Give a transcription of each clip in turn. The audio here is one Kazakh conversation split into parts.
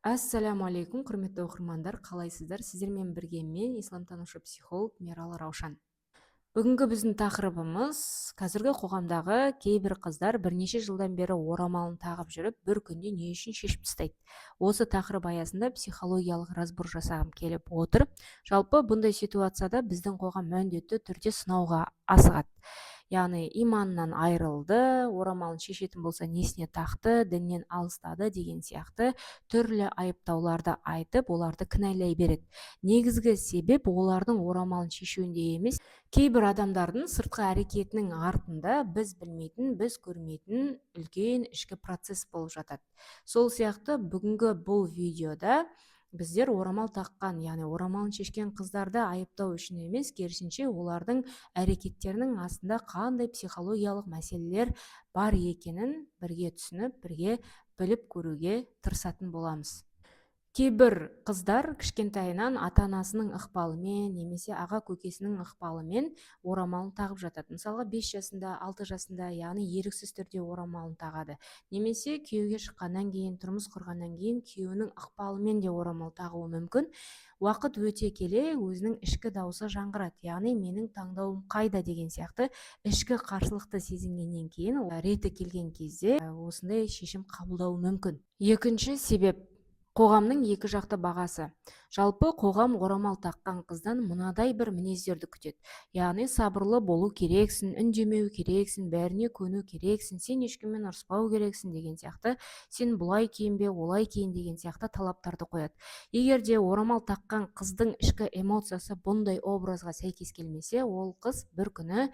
Ассаламу алейкум, құрметті оқырмандар, қалайсыздар? Сіздермен бірге мен исламтанушы психолог Мералы Раушан. Бүгінгі біздің тақырыбымыз қазіргі қоғамдағы кейбір қыздар бірнеше жылдан бері орамалын тағып жүріп, бір күнде не үшін шешіп тастайды. Осы тақырып аясында психологиялық разбор жасағым келіп отыр. Жалпы бұндай ситуацияда біздің қоғам міндетті түрде сынауға асығады. Яғни иманынан айырылды, орамалын шешетін болса несіне тақты, діннен алыстады деген сияқты түрлі айыптауларды айтып, оларды кінәлай береді. Негізгі себеп олардың орамалын шешуінде емес, кейбір адамдардың сыртқы әрекетінің артында біз білмейтін, біз көрмейтін үлкен ішкі процесс болып жатады. Сол сияқты бүгінгі бұл видеода біздер орамал таққан, яғни орамалын шешкен қыздарды айыптау үшін емес, керісінше олардың әрекеттерінің астында қандай психологиялық мәселелер бар екенін бірге түсініп, бірге біліп көруге тырысатын боламыз. Кейбір қыздар кішкентайынан ата-анасының ықпалымен немесе аға көкесінің ықпалымен орамалын тағып жатады. Мысалға 5 жасында, 6 жасында, яғни еріксіз түрде орамалын тағады. Немесе күйеуге шыққаннан кейін, тұрмыс құрғаннан кейін күйеуінің ықпалымен де орамал тағуы мүмкін. Уақыт өте келе өзінің ішкі дауысы жаңғырады. Яғни менің таңдауым қайда деген сияқты ішкі қарсылықты сезінгеннен кейін, реті келген кезде осындай шешім қабылдауы мүмкін. Екінші себеп қоғамның екі жақты бағасы. Жалпы қоғам орамал таққан қыздан мынадай бір мінездерді күтеді. Яғни сабырлы болу керексің, үндемеу керексің, бәріне көну керексің, сен ешкіммен ұрыспау керексің деген сияқты, сен бұлай киінбе, олай киін деген сияқты талаптарды қояды. Егер де орамал таққан қыздың ішкі эмоциясы бұндай образға сәйкес келмесе, ол қыз бір күні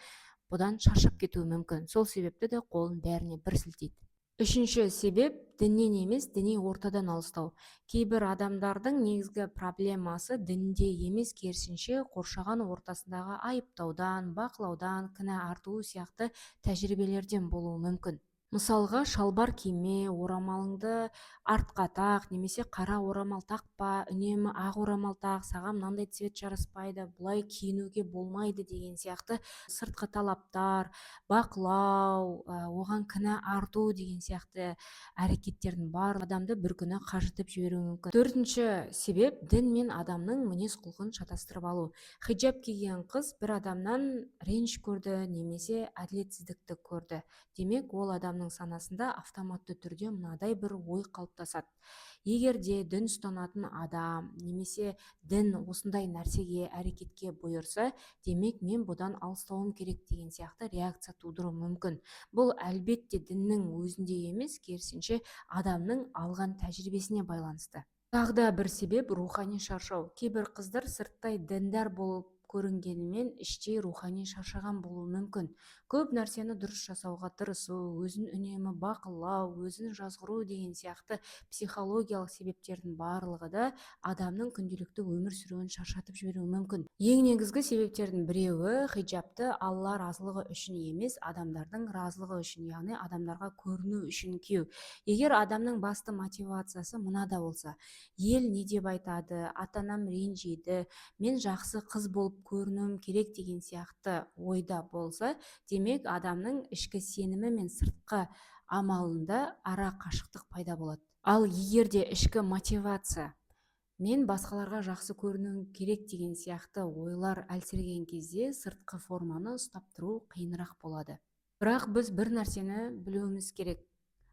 бұдан шаршап кетуі мүмкін. Сол себепті де қолын бәріне бір сілтейді. Үшінші себеп діннен емес, діни ортадан алыстау. Кейбір адамдардың негізгі проблемасы дінде емес, керісінше қоршаған ортасындағы айыптаудан, бақылаудан, кінә артуы сияқты тәжірибелерден болуы мүмкін. Мысалға, шалбар киме, орамалыңды артқа тақ, немесе қара орамал тақпа, үнемі ақ орамал тақ, саған мынандай цвет жараспайды, бұлай киінуге болмайды деген сияқты сыртқы талаптар, бақылау, оған кінә арту деген сияқты әрекеттердің бар адамды бір күні қажытып жіберуі мүмкін. Төртінші себеп дін мен адамның мінез құлқын шатастырып алу. Хиджаб киген қыз бір адамнан реніш көрді немесе әділетсіздікті көрді. Демек, ол адамның санасында автоматты түрде мынадай бір ой қалыптасады. Егер де дін ұстанатын адам немесе дін осындай нәрсеге, әрекетке бұйырса, демек мен бұдан алыстауым керек деген сияқты реакция тудыруы мүмкін. Бұл әлбетте діннің өзінде емес, керісінше адамның алған тәжірибесіне байланысты. Тағы да бір себеп рухани шаршау. Кейбір қыздар сырттай діндар болып көрінгенімен іштей рухани шаршаған болуы мүмкін. Көп нәрсені дұрыс жасауға тырысу, өзін үнемі бақылау, өзін жазғыру деген сияқты психологиялық себептердің барлығы да адамның күнделікті өмір сүруін шаршатып жіберуі мүмкін. Ең негізгі себептердің біреуі хиджабты Алла разылығы үшін емес, адамдардың разылығы үшін, яғни адамдарға көріну үшін кию. Егер адамның басты мотивациясы мынада болса, ел не деп айтады, ата-анам ренжиді, мен жақсы қыз болып көрінуім керек деген сияқты ойда болса, демек адамның ішкі сенімі мен сыртқы амалында ара қашықтық пайда болады. Ал егер де ішкі мотивация мен басқаларға жақсы көрінуім керек деген сияқты ойлар әлсіреген кезде сыртқы форманы ұстап тұру қиынырақ болады. Бірақ біз бір нәрсені білуіміз керек.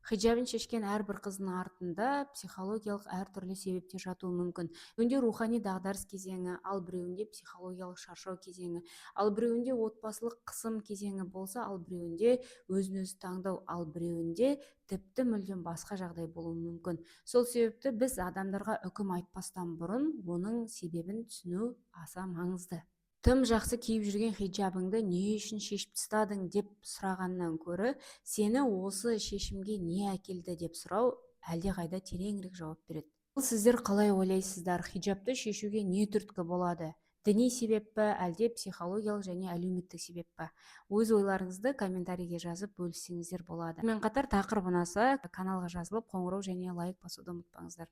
Хиджабын шешкен әрбір қыздың артында психологиялық әртүрлі себептер жатуы мүмкін. Біреуінде рухани дағдарыс кезеңі, ал біреуінде психологиялық шаршау кезеңі, ал біреуінде отбасылық қысым кезеңі болса, ал біреуінде өзін-өзі таңдау, ал біреуінде тіпті мүлдем басқа жағдай болуы мүмкін. Сол себепті біз адамдарға үкім айтпастан бұрын оның себебін түсіну аса маңызды. Тым жақсы киіп жүрген хиджабыңды не үшін шешіп тастадың деп сұрағаннан көрі, сені осы шешімге не әкелді деп сұрау әлдеқайда тереңірек жауап береді. Сіздер қалай ойлайсыздар, хиджабты шешуге не түрткі болады? Діни себеп пе, әлде психологиялық және әлеуметтік себеп пе? Өз ойларыңызды комментарийге жазып бөліссеңіздер болады. Сонымен қатар тақырып ұнаса, каналға жазылып, қоңырау және лайк басуды ұмытпаңыздар.